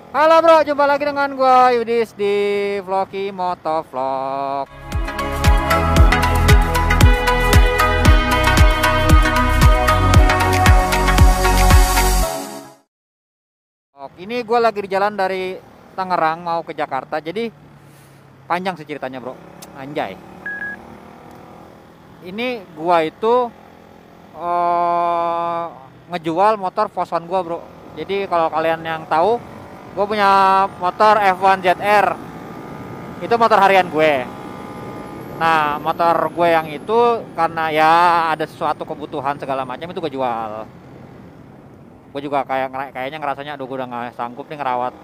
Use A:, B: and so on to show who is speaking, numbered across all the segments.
A: Halo bro, jumpa lagi dengan gua Yudis di Vlogi Motovlog. Ini gua lagi di jalan dari Tangerang mau ke Jakarta. Jadi panjang sih ceritanya bro. Anjay. Ini gua itu eh, ngejual motor Foswan gua bro. Jadi kalau kalian yang tahu, gue punya motor F1 ZR. Itu motor harian gue. Nah, motor gue yang itu karena ya ada sesuatu kebutuhan segala macam itu gue jual. Gue juga kayaknya ngerasanya aduh gue udah nggak sanggup nih ngerawat.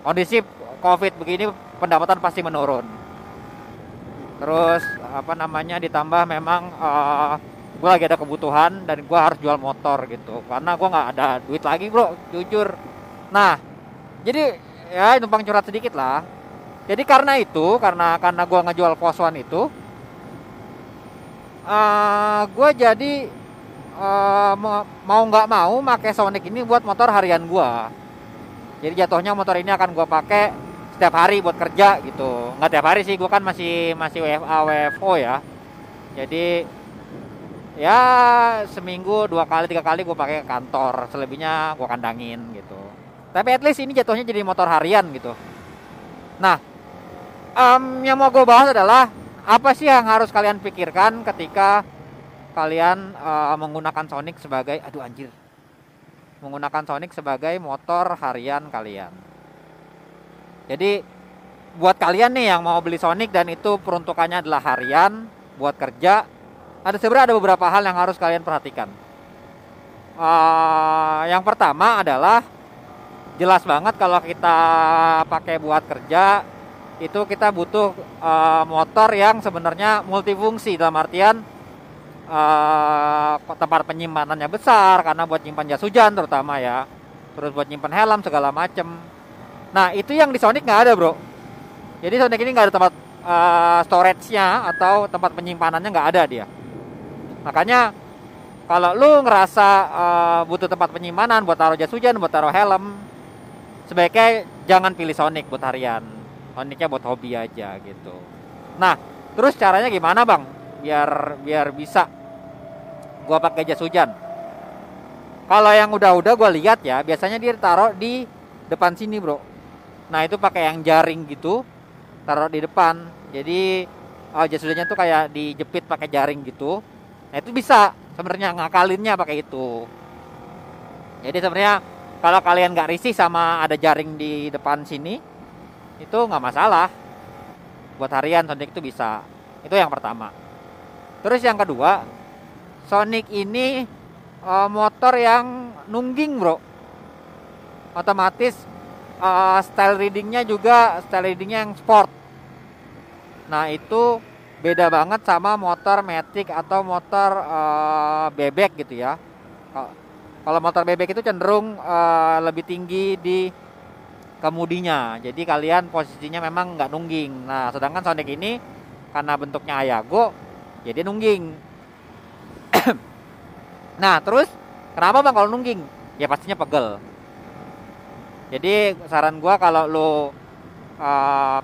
A: Kondisi COVID begini pendapatan pasti menurun. Terus apa namanya ditambah memang gue lagi ada kebutuhan dan gue harus jual motor gitu. Karena gue nggak ada duit lagi bro, jujur. Nah, jadi ya numpang curhat sedikit lah. Jadi karena itu, karena gue ngejual Foswan itu, gue jadi mau nggak mau pakai Sonic ini buat motor harian gue. Jadi jatuhnya motor ini akan gue pakai setiap hari buat kerja gitu. Nggak tiap hari sih, gue kan masih WFA WFO ya. Jadi ya seminggu 2 kali 3 kali gue pakai ke kantor, selebihnya gue kandangin gitu. Tapi at least ini jatuhnya jadi motor harian gitu. Nah, yang mau gue bahas adalah apa sih yang harus kalian pikirkan ketika kalian menggunakan Sonic sebagai menggunakan Sonic sebagai motor harian kalian. Jadi buat kalian nih yang mau beli Sonic dan itu peruntukannya adalah harian buat kerja, sebenarnya ada beberapa hal yang harus kalian perhatikan. Yang pertama adalah jelas banget kalau kita pakai buat kerja itu kita butuh motor yang sebenarnya multifungsi, dalam artian tempat penyimpanannya besar karena buat nyimpan jas hujan terutama ya, terus buat nyimpan helm segala macem. Nah itu yang di Sonic nggak ada bro. Jadi Sonic ini nggak ada tempat storage-nya atau tempat penyimpanannya, nggak ada dia. Makanya kalau lu ngerasa butuh tempat penyimpanan buat taruh jas hujan, buat taruh helm, sebaiknya jangan pilih Sonic buat harian. Sonicnya buat hobi aja gitu. Nah, terus caranya gimana bang? Biar bisa gua pakai jas hujan. Kalau yang udah gua lihat ya, biasanya dia taruh di depan sini bro. Nah itu pakai yang jaring gitu, taruh di depan. Jadi jas hujannya tuh kayak dijepit pakai jaring gitu. Nah itu bisa sebenarnya ngakalinnya pakai itu. Jadi sebenarnya kalau kalian nggak risih sama ada jaring di depan sini, itu nggak masalah. Buat harian Sonic itu bisa. Itu yang pertama. Terus yang kedua, Sonic ini motor yang nungging bro. Otomatis style readingnya yang sport. Nah itu beda banget sama motor Matic atau motor bebek gitu ya. Kalau motor bebek itu cenderung lebih tinggi di kemudinya, jadi kalian posisinya memang nggak nungging. Nah sedangkan Sonic ini karena bentuknya Ayago jadi nungging. Nah terus kenapa bang kalau nungging? Ya pastinya pegel. Jadi saran gua kalau lo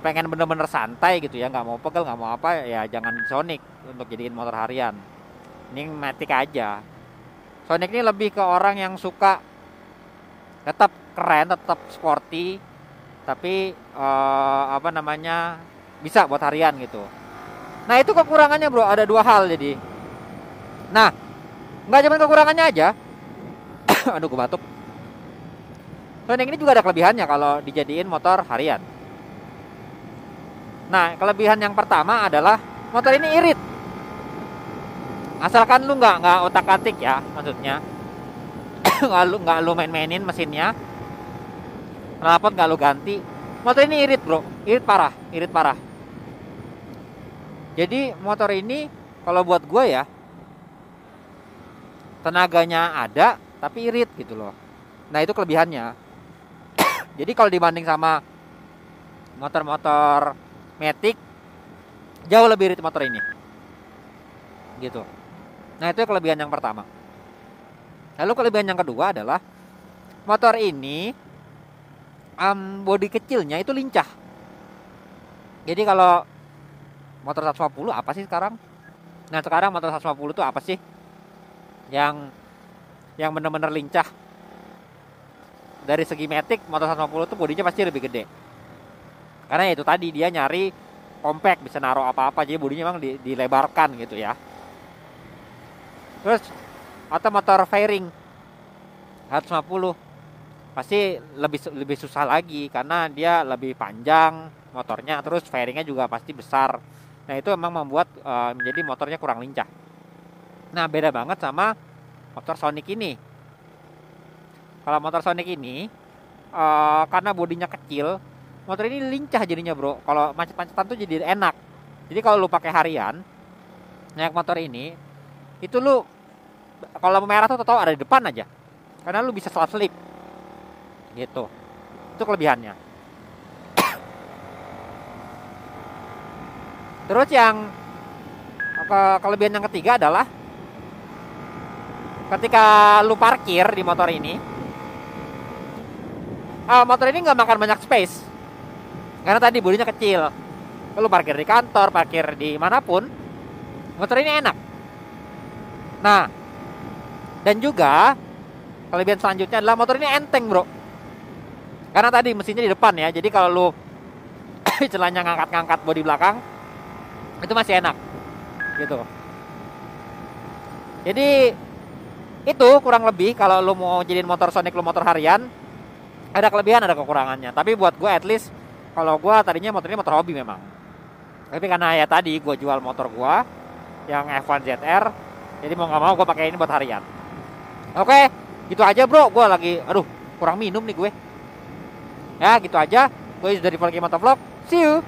A: pengen bener-bener santai gitu ya, nggak mau pegel nggak mau apa ya, jangan Sonic untuk jadiin motor harian. Ini Matic aja. Sonic ini lebih ke orang yang suka tetap keren, tetap sporty, tapi bisa buat harian gitu. Nah itu kekurangannya bro, ada 2 hal jadi. Nah nggak cuma kekurangannya aja. Aduh gue batuk. Sonic ini juga ada kelebihannya kalau dijadiin motor harian. Nah kelebihan yang pertama adalah motor ini irit. Asalkan lu nggak otak-atik ya, maksudnya nggak lu main-mainin mesinnya, knalpot nggak lu ganti, motor ini irit bro, irit parah. Jadi motor ini kalau buat gue ya, tenaganya ada tapi irit gitu loh. Nah itu kelebihannya. Jadi kalau dibanding sama motor-motor Matic, jauh lebih irit motor ini gitu. Nah itu kelebihan yang pertama. Lalu kelebihan yang kedua adalah motor ini bodi kecilnya itu lincah. Jadi kalau motor 150 apa sih sekarang? Nah sekarang motor 150 itu apa sih yang benar-benar lincah? Dari segi matic, motor 150 itu bodinya pasti lebih gede. Karena itu tadi dia nyari compact, bisa naruh apa-apa, jadi bodinya memang dilebarkan gitu ya. Terus atau motor fairing 150 pasti lebih susah lagi karena dia lebih panjang motornya, terus fairingnya juga pasti besar. Nah itu memang membuat menjadi motornya kurang lincah. Nah beda banget sama motor Sonic ini. Kalau motor Sonic ini karena bodinya kecil, motor ini lincah jadinya bro. Kalau macet-macetan tuh jadi enak. Jadi kalau lu pakai harian naik motor ini, itu lu kalau merah tuh tau ada di depan aja. Karena lu bisa selap-selip. Gitu. Itu kelebihannya. Terus yang kelebihan yang ketiga adalah ketika lu parkir di motor ini, motor ini nggak makan banyak space karena tadi bodinya kecil. Lu parkir di kantor, parkir di manapun, motor ini enak. Nah, dan juga kelebihan selanjutnya adalah motor ini enteng bro. Karena tadi mesinnya di depan ya, jadi kalau lu celana ngangkat-ngangkat bodi belakang itu masih enak gitu. Jadi itu kurang lebih kalau lu mau jadiin motor Sonic lu motor harian, ada kelebihan ada kekurangannya. Tapi buat gue at least, kalau gue tadinya motor ini motor hobi memang, tapi karena ya tadi gue jual motor gue yang F1 ZR, jadi mau nggak mau gue pakai ini buat harian. Oke, gitu aja bro. Gue lagi kurang minum nih gue. Ya gitu aja. Gue dari Volky Motovlog. See you.